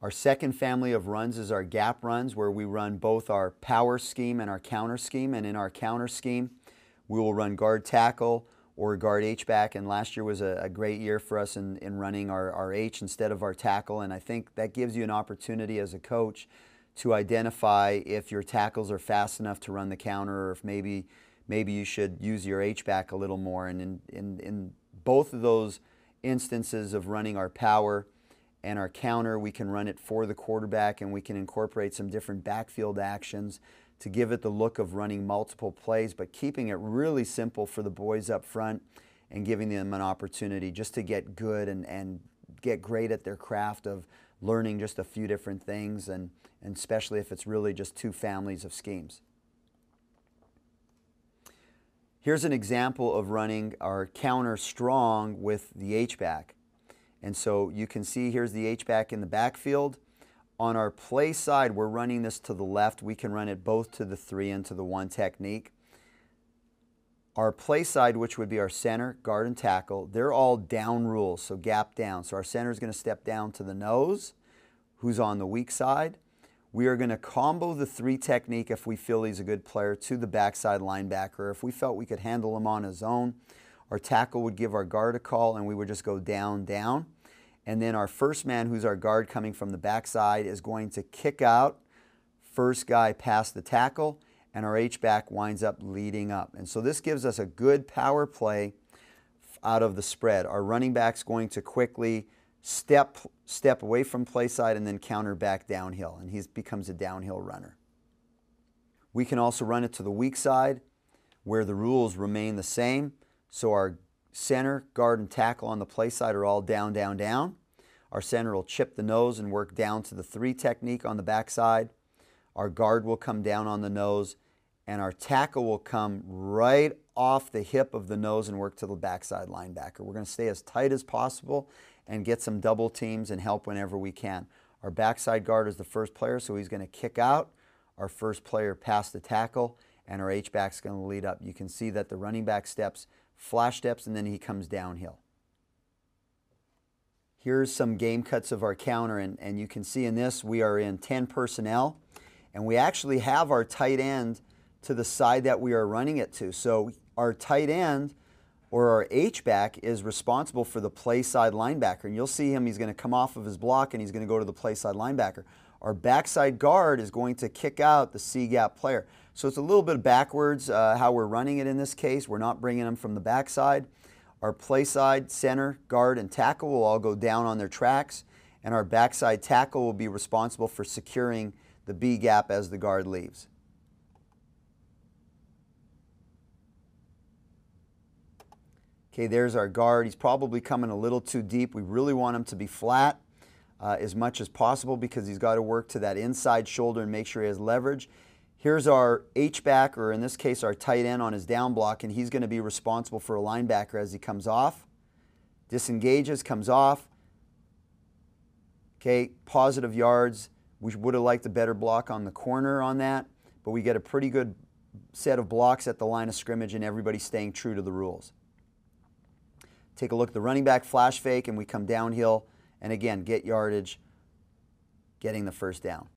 Our second family of runs is our gap runs, where we run both our power scheme and our counter scheme. And in our counter scheme, we will run guard tackle or guard H-back. And last year was a great year for us in running our H instead of our tackle. And I think that gives you an opportunity as a coach to identify if your tackles are fast enough to run the counter, or if maybe you should use your H-back a little more. And in both of those instances of running our power and our counter, we can run it for the quarterback, and we can incorporate some different backfield actions to give it the look of running multiple plays, but keeping it really simple for the boys up front and giving them an opportunity just to get good and get great at their craft of learning just a few different things, and especially if it's really just two families of schemes. Here's an example of running our counter strong with the H-back. And so you can see here's the H-back in the backfield. On our play side, we're running this to the left. We can run it both to the 3 and to the 1 technique. Our play side, which would be our center, guard, and tackle, they're all down rules, so gap down. So our center is going to step down to the nose, who's on the weak side. We are going to combo the 3 technique if we feel he's a good player to the backside linebacker. If we felt we could handle him on his own, our tackle would give our guard a call, and we would just go down, down. And then our first man, who's our guard coming from the backside, is going to kick out, first guy past the tackle, and our H-back winds up leading up. And so this gives us a good power play out of the spread. Our running back's going to quickly step away from play side and then counter back downhill, and he becomes a downhill runner. We can also run it to the weak side, where the rules remain the same. So our center, guard, and tackle on the play side are all down, down, down. Our center will chip the nose and work down to the 3 technique on the backside. Our guard will come down on the nose, and our tackle will come right off the hip of the nose and work to the backside linebacker. We're going to stay as tight as possible and get some double teams and help whenever we can. Our backside guard is the first player, so he's going to kick out. Our first player past the tackle, and our H-back's going to lead up. You can see that the running back steps, flash steps, and then he comes downhill. Here's some game cuts of our counter, and you can see in this we are in 10 personnel, and we actually have our tight end to the side that we are running it to. So our tight end, or our H-back, is responsible for the play side linebacker, and you'll see him, he's going to come off of his block and he's going to go to the play side linebacker. Our backside guard is going to kick out the C-gap player. So it's a little bit backwards how we're running it in this case. We're not bringing them from the backside. Our play side, center, guard, and tackle will all go down on their tracks, and our backside tackle will be responsible for securing the B-gap as the guard leaves. Okay, there's our guard. He's probably coming a little too deep. We really want him to be flat as much as possible, because he's got to work to that inside shoulder and make sure he has leverage. Here's our H-back, or in this case our tight end, on his down block, and he's going to be responsible for a linebacker as he comes off. Disengages, comes off. Okay, positive yards. We would have liked a better block on the corner on that, but we get a pretty good set of blocks at the line of scrimmage, and everybody staying true to the rules. Take a look at the running back flash fake, and we come downhill, and again, get yardage, getting the first down.